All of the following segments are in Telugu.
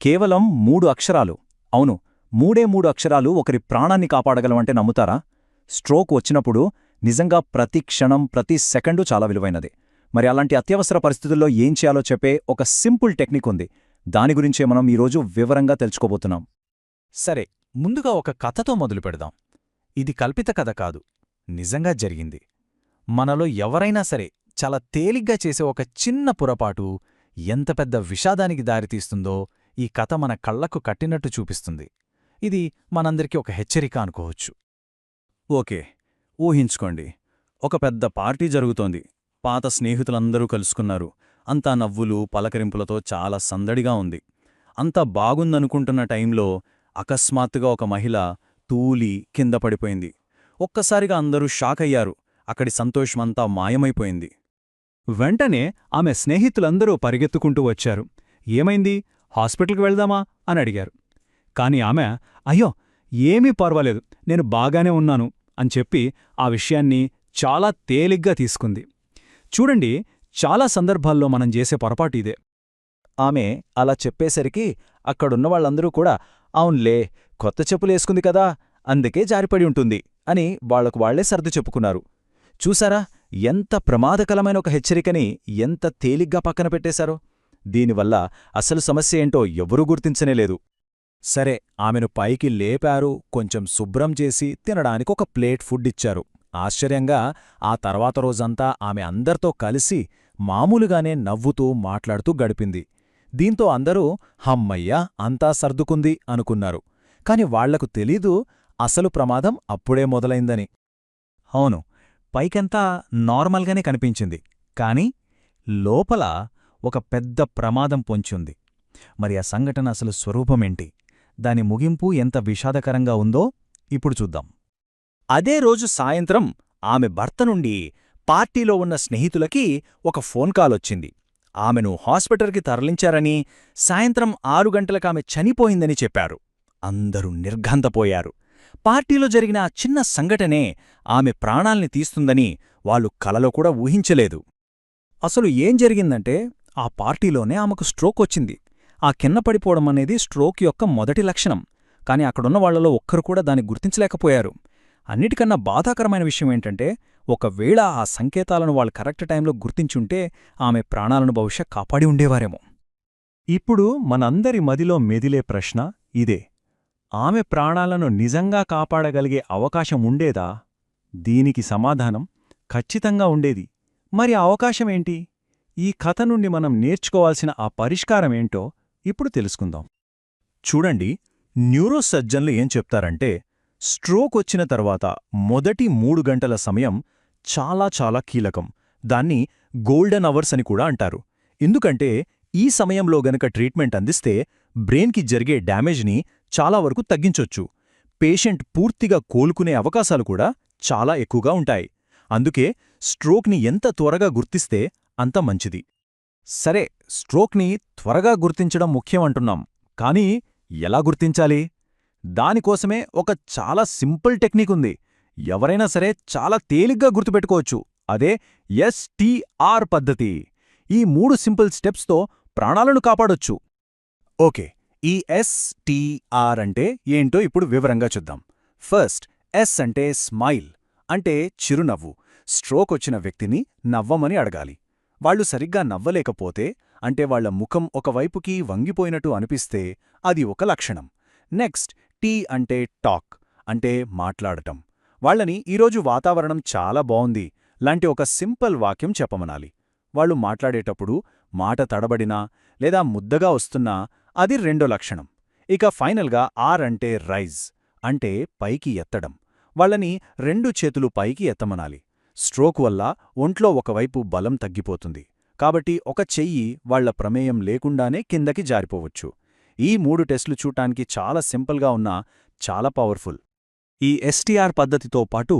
కేవలం 3 అక్షరాలు. అవును, మూడే అక్షరాలు ఒకరి ప్రాణాన్ని కాపాడగలవంటే నమ్ముతారా? స్ట్రోక్ వచ్చినప్పుడు నిజంగా ప్రతి క్షణం, ప్రతి సెకండు చాలా విలువైనది. మరి అలాంటి అత్యవసర పరిస్థితుల్లో ఏం చేయాలో చెప్పే ఒక సింపుల్ టెక్నిక్ ఉంది. దాని గురించే మనం ఈరోజు వివరంగా తెలుసుకోబోతున్నాం. సరే, ముందుగా ఒక కథతో మొదలు పెడదాం. ఇది కల్పిత కథ కాదు, నిజంగా జరిగింది. మనలో ఎవరైనా సరే చాలా తేలిగ్గా చేసే ఒక చిన్న పొరపాటు ఎంత పెద్ద విషాదానికి దారితీస్తుందో ఈ కథ మన కళ్లకు కట్టినట్టు చూపిస్తుంది. ఇది మనందరికీ ఒక హెచ్చరిక అనుకోవచ్చు. ఓకే, ఊహించుకోండి. ఒక పెద్ద పార్టీ జరుగుతోంది. పాత స్నేహితులందరూ కలుసుకున్నారు. అంతా నవ్వులు, పలకరింపులతో చాలా సందడిగా ఉంది. అంతా బాగుందనుకుంటున్న టైంలో అకస్మాత్తుగా ఒక మహిళ తూలి కింద పడిపోయింది. ఒక్కసారిగా అందరూ షాకయ్యారు. అక్కడి సంతోషమంతా మాయమైపోయింది. వెంటనే ఆమె స్నేహితులందరూ పరిగెత్తుకుంటూ వచ్చారు. ఏమైంది, హాస్పిటల్కి వెళ్దామా అని అడిగారు. కాని ఆమె, అయ్యో ఏమీ పర్వాలేదు, నేను బాగానే ఉన్నాను అని చెప్పి ఆ విషయాన్ని చాలా తేలిగ్గా తీసుకుంది. చూడండి, చాలా సందర్భాల్లో మనం చేసే పొరపాటు ఇదే. ఆమె అలా చెప్పేసరికి అక్కడున్నవాళ్లందరూ కూడా అవున్లే, కొత్త చెప్పులేసుకుంది కదా, అందుకే జారిపడి ఉంటుంది అని వాళ్లకు వాళ్లే సర్ది చెప్పుకున్నారు. చూసారా, ఎంత ప్రమాదకరమైన ఒక హెచ్చరికని ఎంత తేలిగ్గా పక్కన పెట్టేశారో. దీనివల్ల అసలు సమస్య ఏంటో ఎవరూ గుర్తించనేలేదు. సరే, ఆమెను పైకి లేపారు, కొంచెం శుభ్రం చేసి తినడానికి ఒక ప్లేట్ ఫుడ్ ఇచ్చారు. ఆశ్చర్యంగా ఆ తర్వాత రోజంతా ఆమె అందరితో కలిసి మామూలుగానే నవ్వుతూ మాట్లాడుతూ గడిపింది. దీంతో అందరూ హమ్మయ్యా, అంతా సర్దుకుంది అనుకున్నారు. కాని వాళ్లకు తెలీదు అసలు ప్రమాదం అప్పుడే మొదలైందని. అవును, పైకంతా నార్మల్గానే కనిపించింది, కాని లోపల ఒక పెద్ద ప్రమాదం పొంచుంది. మరి ఆ సంఘటన అసలు స్వరూపమేంటి, దాని ముగింపు ఎంత విషాదకరంగా ఉందో ఇప్పుడు చూద్దాం. అదే రోజు సాయంత్రం ఆమె భర్త నుండి పార్టీలో ఉన్న స్నేహితులకి ఒక ఫోన్ కాలొచ్చింది. ఆమెను హాస్పిటల్కి తరలించారని, సాయంత్రం 6 గంటలకామె చనిపోయిందని చెప్పారు. అందరూ నిర్ఘంతపోయారు. పార్టీలో జరిగిన ఆ చిన్న సంఘటనే ఆమె ప్రాణాల్ని తీస్తుందని వాళ్ళు కలలో కూడా ఊహించలేదు. అసలు ఏం జరిగిందంటే, ఆ పార్టీలోనే ఆమెకు స్ట్రోక్ వచ్చింది. ఆ కింద పడిపోవడం అనేది స్ట్రోక్ యొక్క మొదటి లక్షణం. కాని అక్కడున్న వాళ్లలో ఒక్కరు కూడా దాన్ని గుర్తించలేకపోయారు. అన్నిటికన్నా బాధాకరమైన విషయం ఏంటంటే, ఒకవేళ ఆ సంకేతాలను వాళ్ళు కరెక్ట్ టైంలో గుర్తించుంటే ఆమె ప్రాణాలను బహుశా కాపాడి ఉండేవారేమో. ఇప్పుడు మనందరి మదిలో మెదిలే ప్రశ్న ఇదే: ఆమె ప్రాణాలను నిజంగా కాపాడగలిగే అవకాశం ఉండేదా? దీనికి సమాధానం ఖచ్చితంగా ఉండేది. మరి ఆ అవకాశమేంటి? ఈ కథ నుండి మనం నేర్చుకోవాల్సిన ఆ పరిష్కారమేంటో ఇప్పుడు తెలుసుకుందాం. చూడండి, న్యూరోసర్జన్లు ఏం చెప్తారంటే, స్ట్రోక్ వచ్చిన తర్వాత మొదటి 3 గంటల సమయం చాలా చాలా కీలకం. దాన్ని గోల్డెన్ అవర్స్ అని కూడా అంటారు. ఎందుకంటే ఈ సమయంలో గనక ట్రీట్మెంట్ అందిస్తే బ్రెయిన్కి జరిగే డ్యామేజ్ని చాలా వరకు తగ్గించొచ్చు. పేషెంట్ పూర్తిగా కోలుకునే అవకాశాలు కూడా చాలా ఎక్కువగా ఉంటాయి. అందుకే స్ట్రోక్ని ఎంత త్వరగా గుర్తిస్తే అంత మంచిది. సరే, స్ట్రోక్ని త్వరగా గుర్తించడం ముఖ్యమంటున్నాం, కానీ ఎలా గుర్తించాలి? దానికోసమే ఒక చాలా సింపుల్ టెక్నిక్ ఉంది. ఎవరైనా సరే చాలా తేలిగ్గా గుర్తుపెట్టుకోవచ్చు. అదే STR పద్ధతి. ఈ 3 సింపుల్ స్టెప్స్తో ప్రాణాలను కాపాడొచ్చు. ఓకే, ఈ STR అంటే ఏంటో ఇప్పుడు వివరంగా చూద్దాం. ఫస్ట్, S అంటే స్మైల్, అంటే చిరునవ్వు. స్ట్రోక్ వచ్చిన వ్యక్తిని నవ్వమని అడగాలి. వాళ్లు సరిగ్గా నవ్వలేకపోతే, అంటే వాళ్ల ముఖం ఒకవైపుకి వంగిపోయినట్టు అనిపిస్తే అది ఒక లక్షణం. నెక్స్ట్, T అంటే టాక్, అంటే మాట్లాడటం. వాళ్లని ఈరోజు వాతావరణం చాలా బావుంది లాంటి ఒక సింపుల్ వాక్యం చెప్పమనాలి. వాళ్లు మాట్లాడేటప్పుడు మాట తడబడినా లేదా ముద్దగా వస్తున్నా అది రెండో లక్షణం. ఇక ఫైనల్గా R అంటే రైజ్, అంటే పైకి ఎత్తడం. వాళ్లని 2 చేతులు పైకి ఎత్తమనాలి. స్ట్రోక్ వల్ల ఒంట్లో ఒకవైపు బలం తగ్గిపోతుంది. కాబట్టి ఒక చెయ్యి వాళ్ల ప్రమేయం లేకుండానే కిందకి జారిపోవచ్చు. ఈ 3 టెస్టులు చూడటానికి చాలా సింపుల్గా ఉన్నా చాలా పవర్ఫుల్. ఈ STR పద్ధతితో పాటు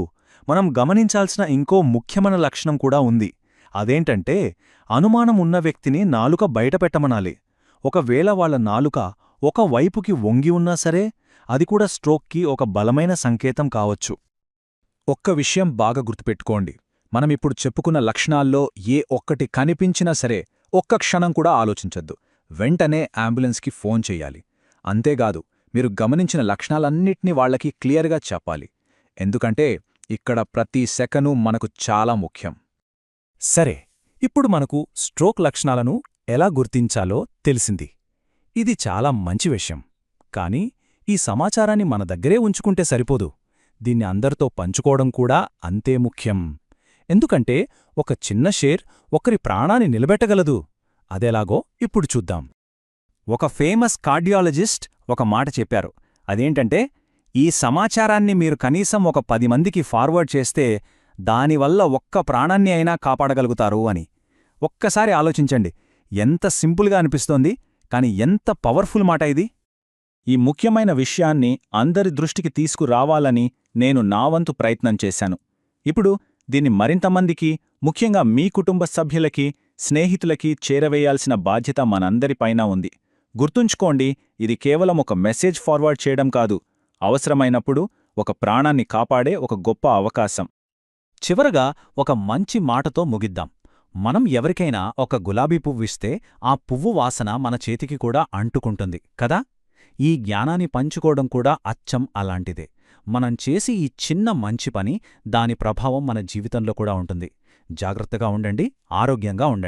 మనం గమనించాల్సిన ఇంకో ముఖ్యమైన లక్షణం కూడా ఉంది. అదేంటంటే, అనుమానం ఉన్న వ్యక్తిని నాలుక బయటపెట్టమనాలి. ఒకవేళ వాళ్ల నాలుక ఒక వైపుకి వంగి ఉన్నా సరే, అది కూడా స్ట్రోక్కి ఒక బలమైన సంకేతం కావచ్చు. ఒక్క విషయం బాగా గుర్తుపెట్టుకోండి. మనమిప్పుడు చెప్పుకున్న లక్షణాల్లో ఏ ఒక్కటి కనిపించినా సరే ఒక్క క్షణం కూడా ఆలోచించొద్దు. వెంటనే అంబులెన్స్కి ఫోన్ చెయ్యాలి. అంతేగాదు, మీరు గమనించిన లక్షణాలన్నిటినీ వాళ్లకి క్లియర్గా చెప్పాలి. ఎందుకంటే ఇక్కడ ప్రతి సెకను మనకు చాలా ముఖ్యం. సరే, ఇప్పుడు మనకు స్ట్రోక్ లక్షణాలను ఎలా గుర్తించాలో తెలిసింది. ఇది చాలా మంచి విషయం. కానీ ఈ సమాచారాన్ని మన దగ్గరే ఉంచుకుంటే సరిపోదు. దీన్ని అందరితో పంచుకోవడం కూడా అంతే ముఖ్యం. ఎందుకంటే ఒక చిన్న షేర్ ఒకరి ప్రాణాన్ని నిలబెట్టగలదు. అదెలాగో ఇప్పుడు చూద్దాం. ఒక ఫేమస్ కార్డియాలజిస్ట్ ఒక మాట చెప్పారు. అదేంటంటే, ఈ సమాచారాన్ని మీరు కనీసం ఒక 10 మందికి ఫార్వర్డ్ చేస్తే దానివల్ల ఒక్క ప్రాణాన్ని అయినా కాపాడగలుగుతారు అని. ఒక్కసారి ఆలోచించండి. ఎంత సింపుల్గా అనిపిస్తోంది, కాని ఎంత పవర్ఫుల్ మాట ఇది. ఈ ముఖ్యమైన విషయాన్ని అందరి దృష్టికి తీసుకురావాలని నేను నా వంతు ప్రయత్నం చేశాను. ఇప్పుడు దీన్ని మరింతమందికి, ముఖ్యంగా మీ కుటుంబ సభ్యులకి, స్నేహితులకి చేరవేయాల్సిన బాధ్యత మనందరిపైన ఉంది. గుర్తుంచుకోండి, ఇది కేవలం ఒక మెసేజ్ ఫార్వర్డ్ చేయడం కాదు, అవసరమైనప్పుడు ఒక ప్రాణాన్ని కాపాడే ఒక గొప్ప అవకాశం. చివరగా ఒక మంచి మాటతో ముగిద్దాం. మనం ఎవరికైనా ఒక గులాబీ పువ్విస్తే ఆ పువ్వు వాసన మన చేతికి కూడా అంటుకుంటుంది కదా. ఈ జ్ఞానాన్ని పంచుకోవడం కూడా అచ్చం అలాంటిదే. మనం చేసి ఈ చిన్న మంచి పని, దాని ప్రభావం మన జీవితంలో కూడా ఉంటుంది. జాగ్రత్తగా ఉండండి, ఆరోగ్యంగా ఉండండి.